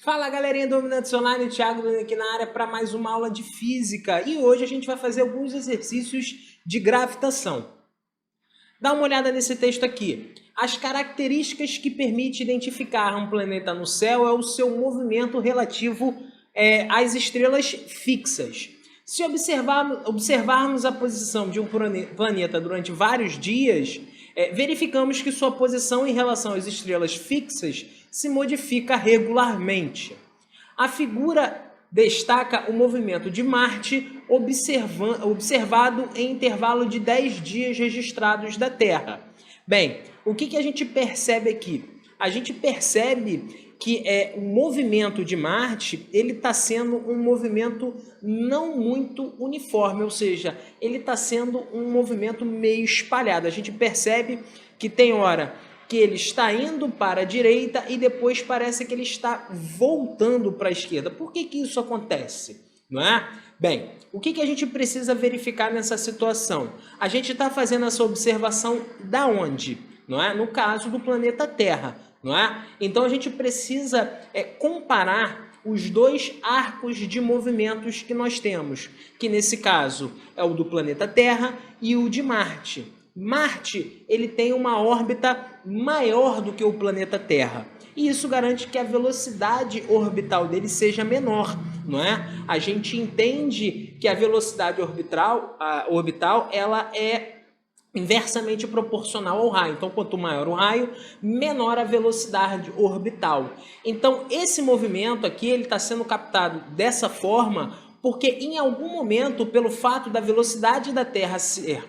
Fala galerinha do Dominantes Online, Thiago aqui na área para mais uma aula de física e hoje a gente vai fazer alguns exercícios de gravitação. Dá uma olhada nesse texto aqui. As características que permitem identificar um planeta no céu é o seu movimento relativo às estrelas fixas. Se observarmos a posição de um planeta durante vários dias, verificamos que sua posição em relação às estrelas fixas se modifica regularmente. A figura destaca o movimento de Marte observado em intervalo de 10 dias registrados da Terra. Bem, o que a gente percebe aqui? A gente percebe que o movimento de Marte ele está sendo um movimento não muito uniforme, ou seja, ele está sendo um movimento meio espalhado. A gente percebe que tem hora que ele está indo para a direita e depois parece que ele está voltando para a esquerda. Por que isso acontece? Não é? Bem, o que a gente precisa verificar nessa situação? A gente está fazendo essa observação da onde? Não é? No caso do planeta Terra. Não é? Então a gente precisa comparar os dois arcos de movimentos que nós temos, que nesse caso é o do planeta Terra e o de Marte. Marte ele tem uma órbita maior do que o planeta Terra. E isso garante que a velocidade orbital dele seja menor, não é? A gente entende que a velocidade orbital ela é inversamente proporcional ao raio. Então, quanto maior o raio, menor a velocidade orbital. Então, esse movimento aqui ele está sendo captado dessa forma porque em algum momento, pelo fato da velocidade da Terra ser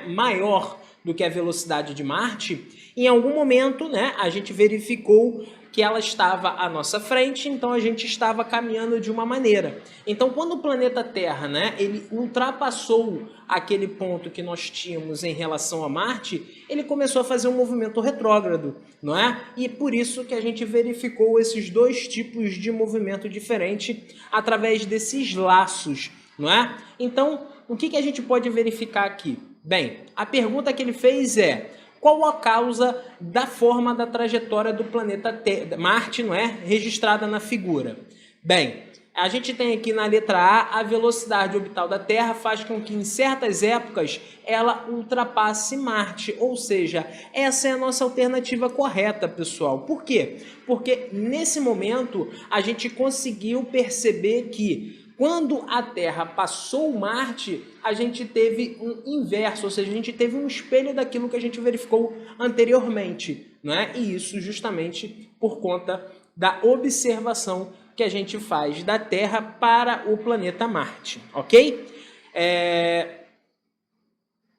maior do que a velocidade de Marte, em algum momento a gente verificou que ela estava à nossa frente, então a gente estava caminhando de uma maneira. Então, quando o planeta Terra ele ultrapassou aquele ponto que nós tínhamos em relação a Marte, ele começou a fazer um movimento retrógrado, não é? E por isso que a gente verificou esses dois tipos de movimento diferente através desses laços, não é? Então, o que a gente pode verificar aqui? Bem, a pergunta que ele fez é: qual a causa da forma da trajetória do planeta Marte, registrada na figura? Bem, a gente tem aqui na letra A, a velocidade orbital da Terra faz com que em certas épocas ela ultrapasse Marte, ou seja, essa é a nossa alternativa correta, pessoal. Por quê? Porque nesse momento a gente conseguiu perceber que quando a Terra passou Marte, a gente teve um inverso, ou seja, a gente teve um espelho daquilo que a gente verificou anteriormente, não é? E isso justamente por conta da observação que a gente faz da Terra para o planeta Marte, ok?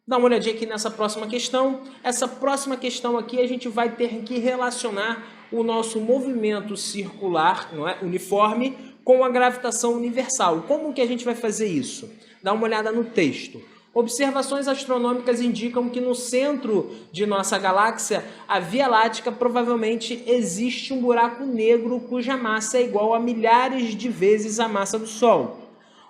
Dá uma olhadinha aqui nessa próxima questão. Essa próxima questão aqui a gente vai ter que relacionar o nosso movimento circular, uniforme, com a gravitação universal. Como que a gente vai fazer isso? Dá uma olhada no texto. Observações astronômicas indicam que no centro de nossa galáxia, a Via Láctea, provavelmente existe um buraco negro cuja massa é igual a milhares de vezes a massa do Sol.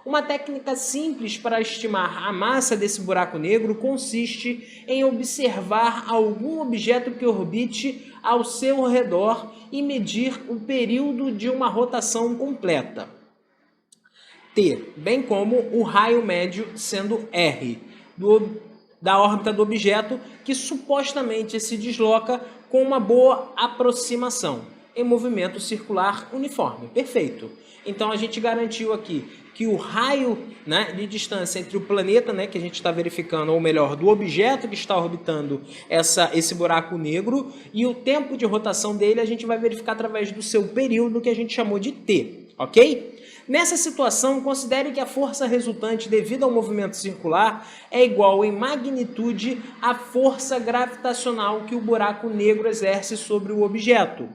Uma técnica simples para estimar a massa desse buraco negro consiste em observar algum objeto que orbite ao seu redor e medir o período de uma rotação completa, T, bem como o raio médio sendo R, da órbita do objeto que supostamente se desloca com uma boa aproximação em movimento circular uniforme. Perfeito. Então a gente garantiu aqui que o raio de distância entre o planeta que a gente está verificando, ou melhor, do objeto que está orbitando esse buraco negro, e o tempo de rotação dele a gente vai verificar através do seu período, que a gente chamou de T, ok? Nessa situação, considere que a força resultante devido ao movimento circular é igual em magnitude à força gravitacional que o buraco negro exerce sobre o objeto.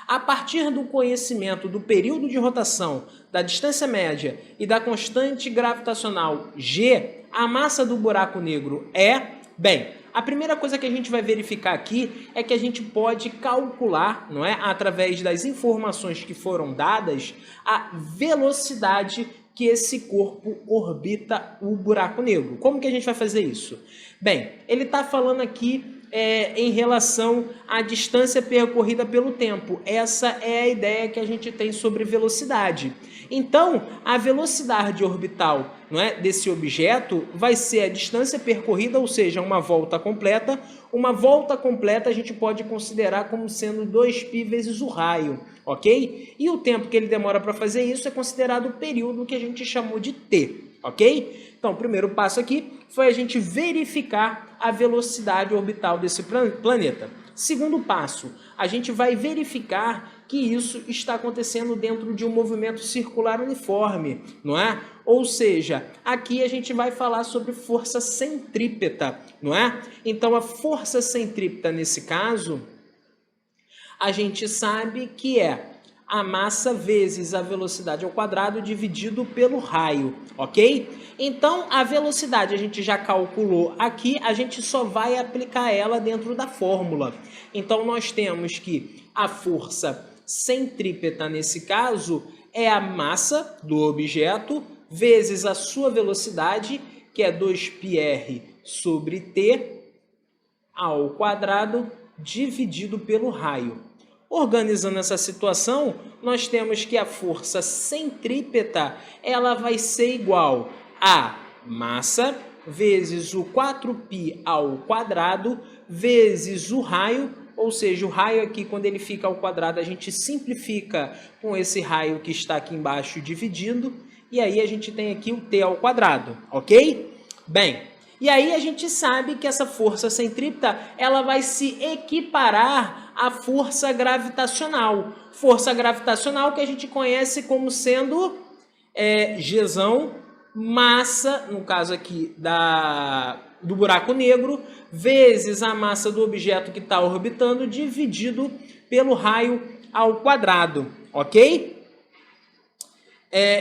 A partir do conhecimento do período de rotação, da distância média e da constante gravitacional G, a massa do buraco negro é... Bem, a primeira coisa que a gente vai verificar aqui é que a gente pode calcular, através das informações que foram dadas, a velocidade que esse corpo orbita o buraco negro. Como que a gente vai fazer isso? Bem, ele está falando aqui em relação à distância percorrida pelo tempo. Essa é a ideia que a gente tem sobre velocidade. Então, a velocidade orbital, não é, desse objeto vai ser a distância percorrida, ou seja, uma volta completa. Uma volta completa a gente pode considerar como sendo 2π vezes o raio, ok? E o tempo que ele demora para fazer isso é considerado o período que a gente chamou de t, ok? Então, o primeiro passo aqui foi a gente verificar a velocidade orbital desse planeta. Segundo passo, a gente vai verificar que isso está acontecendo dentro de um movimento circular uniforme, não é? Ou seja, aqui a gente vai falar sobre força centrípeta, não é? Então, a força centrípeta, nesse caso, a gente sabe que é a massa vezes a velocidade ao quadrado dividido pelo raio, ok? Então, a velocidade a gente já calculou aqui, a gente só vai aplicar ela dentro da fórmula. Então, nós temos que a força centrípeta, nesse caso, é a massa do objeto vezes a sua velocidade, que é 2πr sobre t ao quadrado dividido pelo raio. Organizando essa situação, nós temos que a força centrípeta ela vai ser igual a massa vezes o 4π ao quadrado vezes o raio, ou seja, o raio aqui, quando ele fica ao quadrado, a gente simplifica com esse raio que está aqui embaixo dividindo, e aí a gente tem aqui o t ao quadrado, ok? Bem, e aí a gente sabe que essa força centrípeta ela vai se equiparar à força gravitacional. Força gravitacional que a gente conhece como sendo Gzão, massa, no caso aqui do buraco negro, vezes a massa do objeto que está orbitando, dividido pelo raio ao quadrado, ok?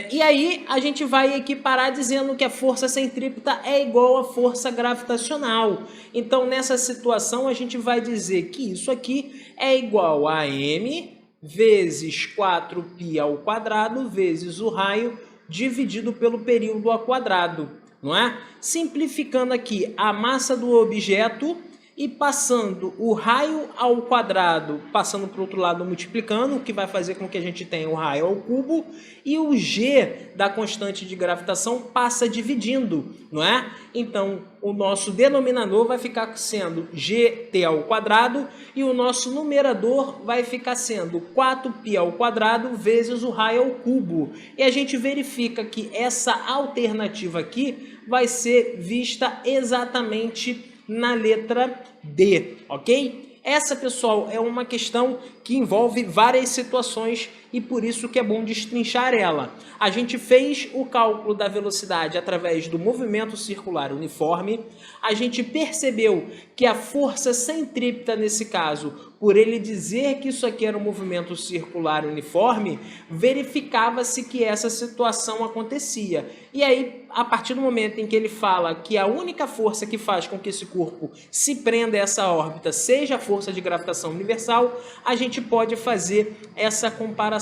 E aí a gente vai equiparar dizendo que a força centrípeta é igual à força gravitacional. Então, nessa situação, a gente vai dizer que isso aqui é igual a m vezes 4π ao quadrado vezes o raio dividido pelo período ao quadrado, não é? Simplificando aqui a massa do objeto e passando o raio ao quadrado, passando para o outro lado multiplicando, o que vai fazer com que a gente tenha o raio ao cubo, e o g da constante de gravitação passa dividindo, não é? Então, o nosso denominador vai ficar sendo gt ao quadrado e o nosso numerador vai ficar sendo 4π ao quadrado vezes o raio ao cubo. E a gente verifica que essa alternativa aqui vai ser vista exatamente na letra D, ok? Essa, pessoal, é uma questão que envolve várias situações e por isso que é bom destrinchar ela. A gente fez o cálculo da velocidade através do movimento circular uniforme. A gente percebeu que a força centrípeta, nesse caso, por ele dizer que isso aqui era um movimento circular uniforme, verificava-se que essa situação acontecia. E aí, a partir do momento em que ele fala que a única força que faz com que esse corpo se prenda a essa órbita seja a força de gravitação universal, a gente pode fazer essa comparação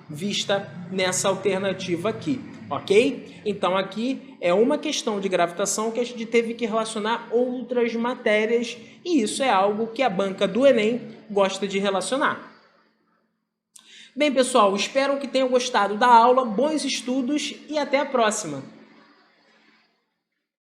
vista nessa alternativa aqui, ok? Então aqui é uma questão de gravitação que a gente teve que relacionar outras matérias e isso é algo que a banca do Enem gosta de relacionar. Bem, pessoal, espero que tenham gostado da aula, bons estudos e até a próxima!